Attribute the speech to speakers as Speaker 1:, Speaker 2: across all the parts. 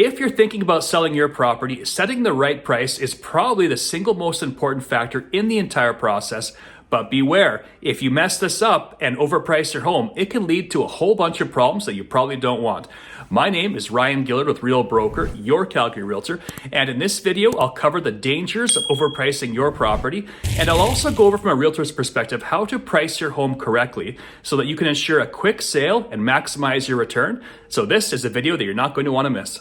Speaker 1: If you're thinking about selling your property, setting the right price is probably the single most important factor in the entire process. But beware, if you mess this up and overprice your home, it can lead to a whole bunch of problems that you probably don't want. My name is Ryan Gillard with Real Broker, your Calgary realtor, and in this video, I'll cover the dangers of overpricing your property, and I'll also go over from a realtor's perspective how to price your home correctly so that you can ensure a quick sale and maximize your return. So this is a video that you're not going to want to miss.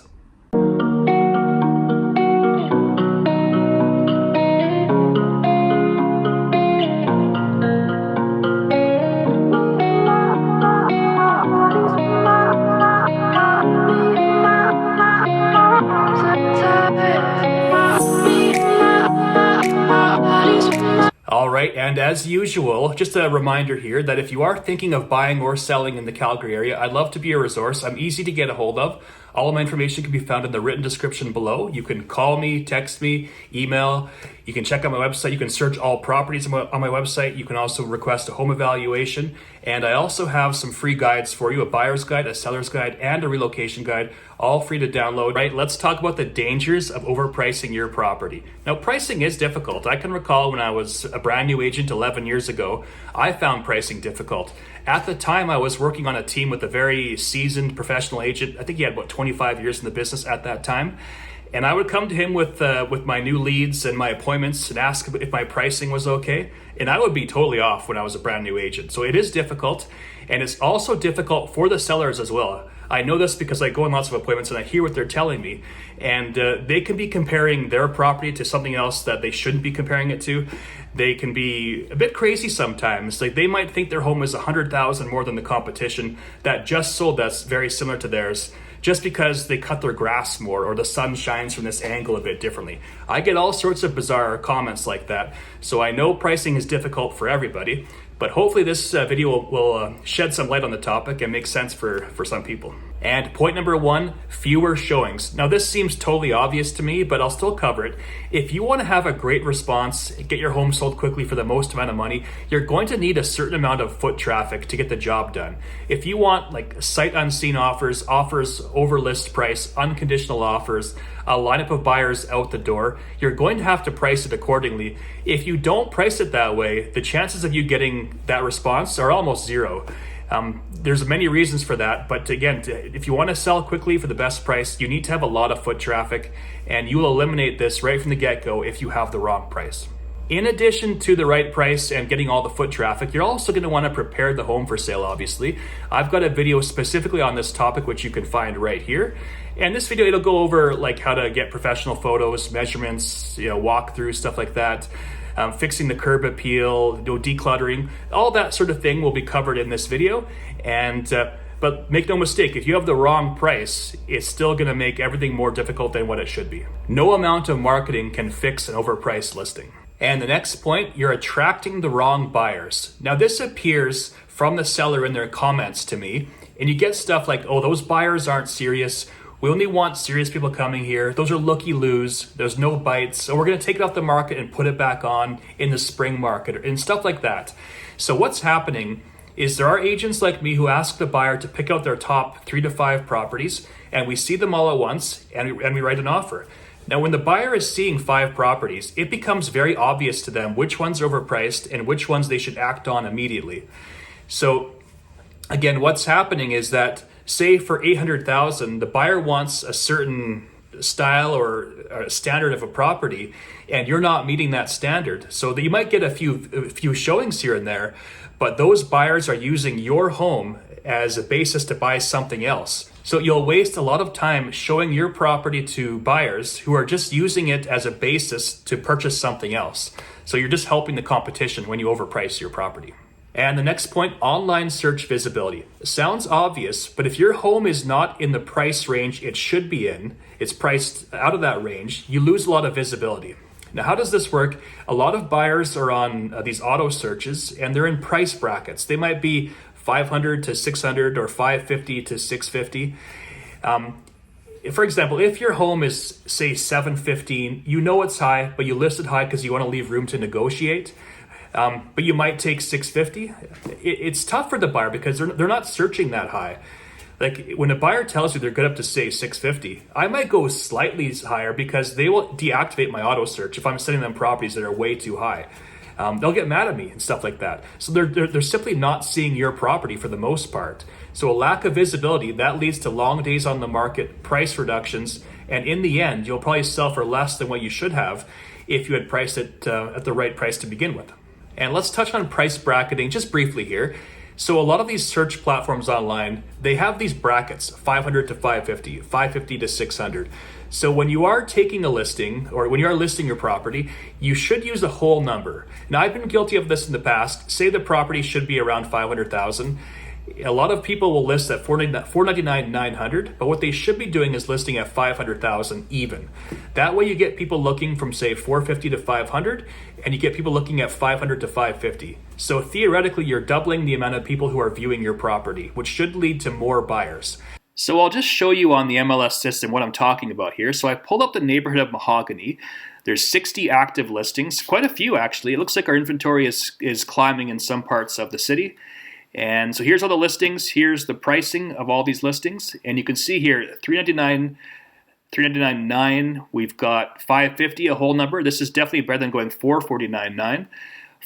Speaker 1: All right, and as usual, just a reminder here that if you are thinking of buying or selling in the Calgary area, I'd love to be a resource. I'm easy to get a hold of. All of my information can be found in the written description below. You can call me, text me, email. You can check out my website. You can search all properties on my website. You can also request a home evaluation. And I also have some free guides for you, a buyer's guide, a seller's guide, and a relocation guide, all free to download. Right, let's talk about the dangers of overpricing your property. Now, pricing is difficult. I can recall when I was a brand new agent 11 years ago, I found pricing difficult. At the time, I was working on a team with a very seasoned professional agent. I think he had about 25 years in the business at that time. And I would come to him with my new leads and my appointments and ask if my pricing was okay. And I would be totally off when I was a brand new agent. So it is difficult. And it's also difficult for the sellers as well. I know this because I go on lots of appointments and I hear what they're telling me. And they can be comparing their property to something else that they shouldn't be comparing it to. They can be a bit crazy sometimes. Like they might think their home is $100,000 more than the competition that just sold that's very similar to theirs, just because they cut their grass more or the sun shines from this angle a bit differently. I get all sorts of bizarre comments like that. So I know pricing is difficult for everybody, but hopefully this video will shed some light on the topic and make sense for some people. And point number one, fewer showings. Now this seems totally obvious to me, but I'll still cover it. If you want to have a great response, get your home sold quickly for the most amount of money, you're going to need a certain amount of foot traffic to get the job done. If you want like sight unseen offers, offers over list price, unconditional offers, a lineup of buyers out the door, you're going to have to price it accordingly. If you don't price it that way, the chances of you getting that response are almost zero. There's many reasons for that, but again, if you want to sell quickly for the best price, you need to have a lot of foot traffic, and you will eliminate this right from the get-go if you have the wrong price. In addition to the right price and getting all the foot traffic, you're also going to want to prepare the home for sale, obviously. I've got a video specifically on this topic, which you can find right here. And this video, it'll go over like how to get professional photos, measurements, walk through, stuff like that. Fixing the curb appeal, decluttering, all that sort of thing will be covered in this video. And but make no mistake, if you have the wrong price, it's still going to make everything more difficult than what it should be. No amount of marketing can fix an overpriced listing. And the next point, you're attracting the wrong buyers. Now this appears from the seller in their comments to me, and you get stuff like, oh, those buyers aren't serious. We only want serious people coming here. Those are looky-loos. There's no bites. So we're going to take it off the market and put it back on in the spring market and stuff like that. So what's happening is there are agents like me who ask the buyer to pick out their top 3 to 5 properties, and we see them all at once, and we write an offer. Now, when the buyer is seeing 5 properties, it becomes very obvious to them which ones are overpriced and which ones they should act on immediately. So again, what's happening is that say for $800,000, the buyer wants a certain style or a standard of a property, and you're not meeting that standard. So that you might get a few showings here and there, but those buyers are using your home as a basis to buy something else. So you'll waste a lot of time showing your property to buyers who are just using it as a basis to purchase something else. So you're just helping the competition when you overprice your property. And the next point, online search visibility. Sounds obvious, but if your home is not in the price range it should be in, it's priced out of that range, you lose a lot of visibility. Now, how does this work? A lot of buyers are on these auto searches, and they're in price brackets. They might be 500 to 600 or 550 to 650. For example, if your home is, say, 715, you know it's high, but you list it high because you want to leave room to negotiate. But you might take 650. It's tough for the buyer because they're not searching that high. Like when a buyer tells you they're good up to say 650, I might go slightly higher because they will deactivate my auto search if I'm sending them properties that are way too high. They'll get mad at me and stuff like that. So they're simply not seeing your property for the most part. So a lack of visibility, that leads to long days on the market, price reductions, and in the end, you'll probably sell for less than what you should have if you had priced it at the right price to begin with. And let's touch on price bracketing just briefly here. So a lot of these search platforms online, they have these brackets, 500 to 550, 550 to 600. So when you are taking a listing or when you are listing your property, you should use a whole number. Now I've been guilty of this in the past. Say the property should be around 500,000. A lot of people will list at 499,900, but what they should be doing is listing at 500,000 even. That way you get people looking from say 450 to 500, and you get people looking at 500 to 550. So theoretically, you're doubling the amount of people who are viewing your property, which should lead to more buyers. So I'll just show you on the MLS system what I'm talking about here. So I pulled up the neighborhood of Mahogany. There's 60 active listings, quite a few actually. It looks like our inventory is climbing in some parts of the city. And so here's all the listings. Here's the pricing of all these listings. And you can see here, 399.9. We've got 550, a whole number. This is definitely better than going 449.9.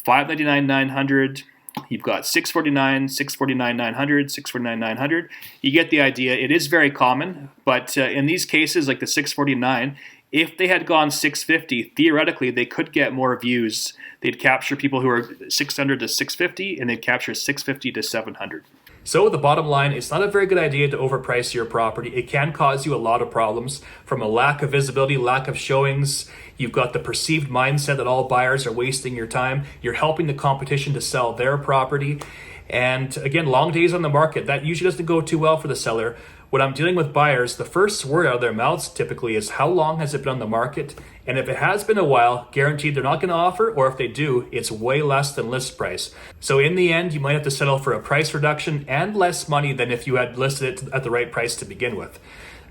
Speaker 1: 599.900. You've got 649, 649.900, 649.900. You get the idea. It is very common, but in these cases, like the 649, if they had gone 650, theoretically, they could get more views. They'd capture people who are 600 to 650, and they'd capture 650 to 700. So the bottom line, it's not a very good idea to overprice your property. It can cause you a lot of problems from a lack of visibility, lack of showings. You've got the perceived mindset that all buyers are wasting your time. You're helping the competition to sell their property. And again, long days on the market, that usually doesn't go too well for the seller. When I'm dealing with buyers, the first word out of their mouths typically is how long has it been on the market? And if it has been a while, guaranteed they're not going to offer, or if they do, it's way less than list price. So in the end, you might have to settle for a price reduction and less money than if you had listed it at the right price to begin with.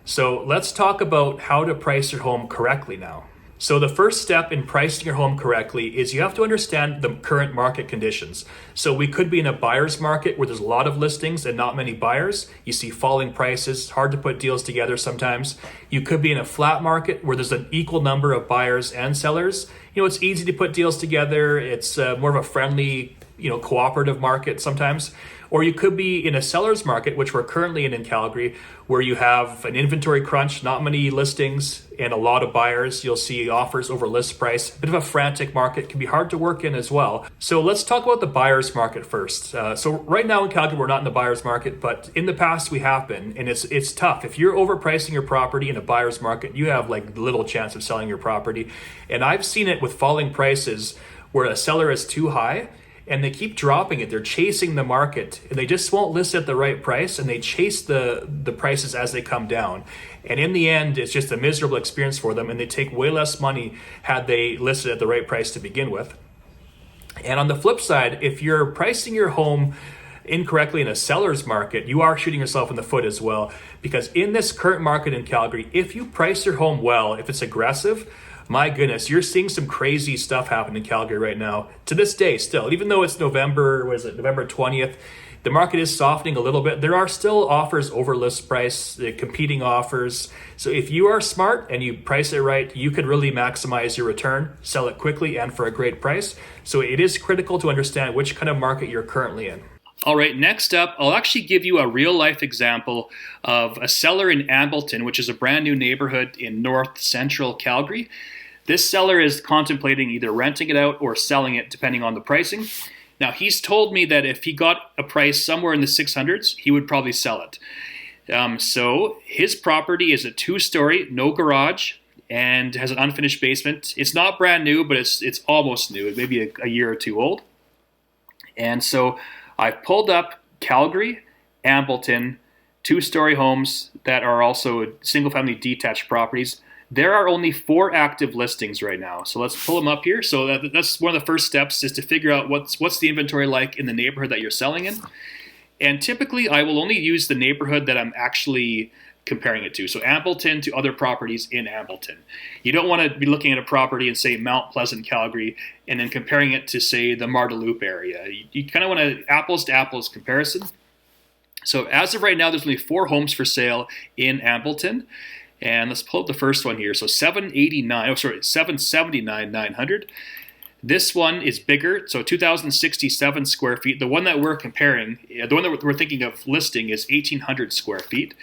Speaker 1: So let's talk about how to price your home correctly now. So the first step in pricing your home correctly is you have to understand the current market conditions. So we could be in a buyer's market where there's a lot of listings and not many buyers. You see falling prices, hard to put deals together sometimes. You could be in a flat market where there's an equal number of buyers and sellers. It's easy to put deals together. It's more of a friendly, cooperative market sometimes. Or you could be in a seller's market, which we're currently in Calgary, where you have an inventory crunch, not many listings, and a lot of buyers. You'll see offers over list price. A bit of a frantic market, can be hard to work in as well. So let's talk about the buyer's market first. So right now in Calgary, we're not in the buyer's market, but in the past we have been, and it's tough. If you're overpricing your property in a buyer's market, you have like little chance of selling your property. And I've seen it with falling prices where a seller is too high, and they keep dropping it. They're chasing the market, and they just won't list at the right price, and they chase the prices as they come down. And in the end, it's just a miserable experience for them, and they take way less money had they listed at the right price to begin with. And on the flip side, if you're pricing your home incorrectly in a seller's market, you are shooting yourself in the foot as well. Because in this current market in Calgary, if you price your home well, if it's aggressive, my goodness, you're seeing some crazy stuff happen in Calgary right now. To this day still, even though it's November 20th, the market is softening a little bit. There are still offers over list price, competing offers. So if you are smart and you price it right, you could really maximize your return, sell it quickly and for a great price. So it is critical to understand which kind of market you're currently in. All right, next up, I'll actually give you a real-life example of a seller in Ambleton, which is a brand new neighborhood in north central Calgary. This seller is contemplating either renting it out or selling it, depending on the pricing. Now, he's told me that if he got a price somewhere in the 600s, he would probably sell it. So his property is a 2-story, no garage, and has an unfinished basement. It's not brand new, but it's almost new. It may be a year or two old. And so I've pulled up Calgary, Ambleton, 2-story homes that are also single-family detached properties. There are only 4 active listings right now. So let's pull them up here. So that's one of the first steps, is to figure out what's the inventory like in the neighborhood that you're selling in. And typically, I will only use the neighborhood that I'm actually comparing it to. So Ambleton to other properties in Ambleton. You don't want to be looking at a property in, say, Mount Pleasant, Calgary, and then comparing it to, say, the Marda Loop area. You kind of want an apples to apples comparison. So as of right now, there's only 4 homes for sale in Ambleton. And let's pull up the first one here. So 779,900. This one is bigger, so 2,067 square feet. The one that we're comparing, the one that we're thinking of listing is 1,800 square feet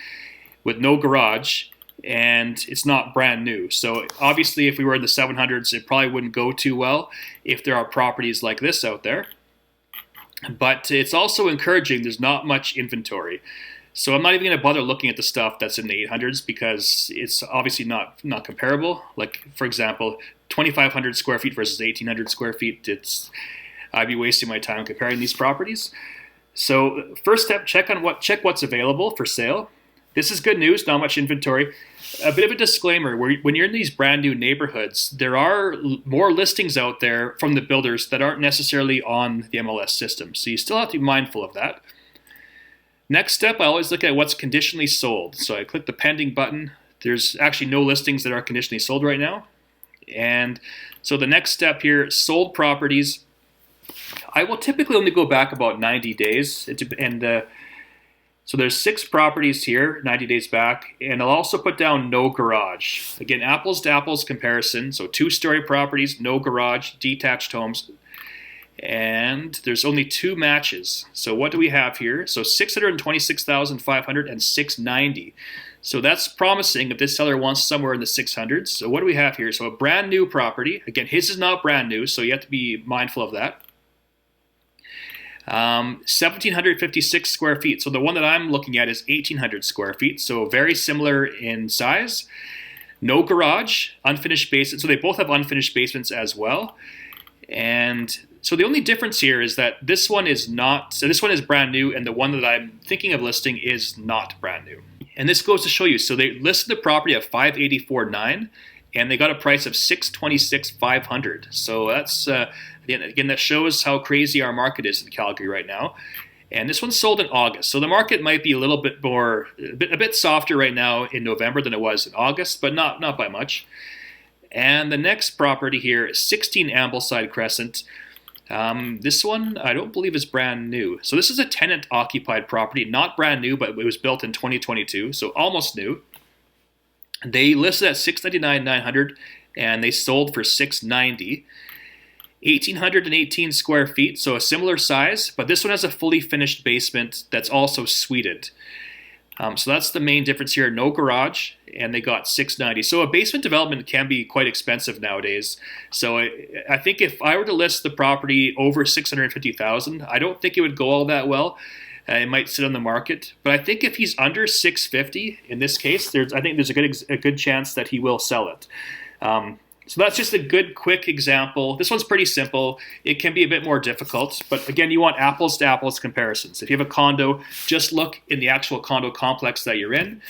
Speaker 1: with no garage, and it's not brand new. So obviously if we were in the 700s, it probably wouldn't go too well if there are properties like this out there. But it's also encouraging there's not much inventory. So I'm not even going to bother looking at the stuff that's in the 800s because it's obviously not comparable. Like, for example, 2,500 square feet versus 1,800 square feet. I'd be wasting my time comparing these properties. So first step, check what's available for sale. This is good news, not much inventory. A bit of a disclaimer, when you're in these brand new neighborhoods, there are more listings out there from the builders that aren't necessarily on the MLS system. So you still have to be mindful of that. Next step, I always look at what's conditionally sold. So I click the pending button. There's actually no listings that are conditionally sold right now. And so the next step here, sold properties. I will typically only go back about 90 days. So there's 6 properties here, 90 days back. And I'll also put down no garage. Again, apples to apples comparison. So 2-story properties, no garage, detached homes. And there's only 2 matches. So what do we have here? So 626,500 and 690. So that's promising if this seller wants somewhere in the 600s. So what do we have here? So a brand new property. Again, his is not brand new, so you have to be mindful of that. 1,756 square feet. So the one that I'm looking at is 1,800 square feet. So very similar in size. No garage, unfinished basement. So they both have unfinished basements as well. And so the only difference here is that this one is brand new, and the one that I'm thinking of listing is not brand new. And this goes to show you, so they listed the property at $584,900, and they got a price of $626,500. So that's again, that shows how crazy our market is in Calgary right now. And this one's sold in August, so the market might be a little bit more, a bit softer right now in November than it was in August, but not by much. And the next property here is 16 Ambleside Crescent. This one I don't believe is brand new. So this is a tenant-occupied property, not brand new, but it was built in 2022, so almost new. They listed at $699,900, and they sold for $690. 1,818 square feet, so a similar size, but this one has a fully finished basement that's also suited. So that's the main difference here. No garage, and they got $690. So a basement development can be quite expensive nowadays. So I think if I were to list the property over $650,000, I don't think it would go all that well. It might sit on the market, but I think if he's under $650 in this case, I think there's a good chance that he will sell it. So that's just a good, quick example. This one's pretty simple. It can be a bit more difficult, but again, you want apples to apples comparisons. If you have a condo, just look in the actual condo complex that you're in.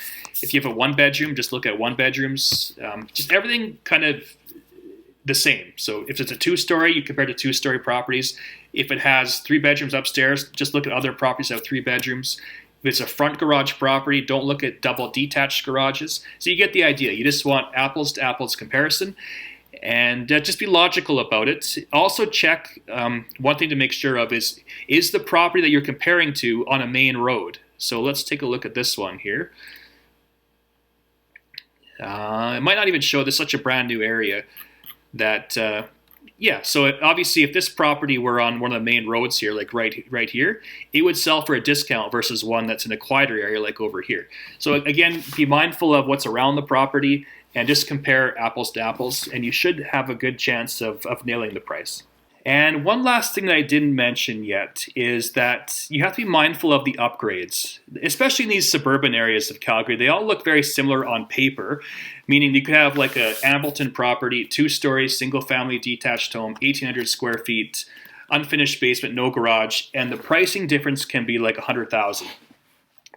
Speaker 1: If you have a 1-bedroom, just look at 1-bedrooms. Just everything kind of the same. So if it's a 2-story, you compare to 2-story properties. If it has 3 bedrooms upstairs, just look at other properties that have 3 bedrooms. If it's a front garage property, don't look at double detached garages. So you get the idea. You just want apples to apples comparison. And just be logical about it. Also check, one thing to make sure of is the property that you're comparing to on a main road? So let's take a look at this one here. It might not even show this, such a brand new area that, so obviously if this property were on one of the main roads here, like right here, it would sell for a discount versus one that's in a quieter area like over here. So again, be mindful of what's around the property and just compare apples to apples, and you should have a good chance of nailing the price. And one last thing that I didn't mention yet is that you have to be mindful of the upgrades, especially in these suburban areas of Calgary. They all look very similar on paper, meaning you could have like a Ambleton property, 2-story, single-family detached home, 1,800 square feet, unfinished basement, no garage, and the pricing difference can be like $100,000.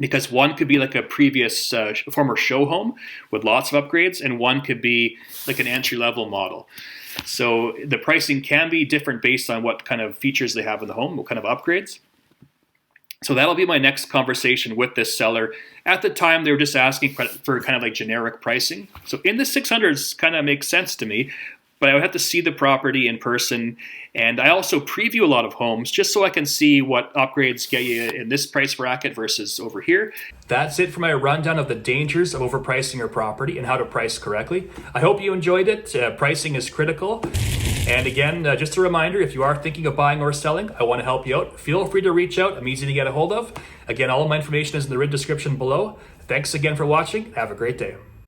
Speaker 1: Because one could be like a previous former show home with lots of upgrades, and one could be like an entry-level model. So the pricing can be different based on what kind of features they have in the home, what kind of upgrades. So that'll be my next conversation with this seller. At the time, they were just asking for kind of like generic pricing. So in the 600s kind of makes sense to me. but I would have to see the property in person. And I also preview a lot of homes just so I can see what upgrades get you in this price bracket versus over here. That's it for my rundown of the dangers of overpricing your property and how to price correctly. I hope you enjoyed it. Pricing is critical. And again, just a reminder, if you are thinking of buying or selling, I want to help you out. Feel free to reach out. I'm easy to get a hold of. Again, all of my information is in the written description below. Thanks again for watching. Have a great day.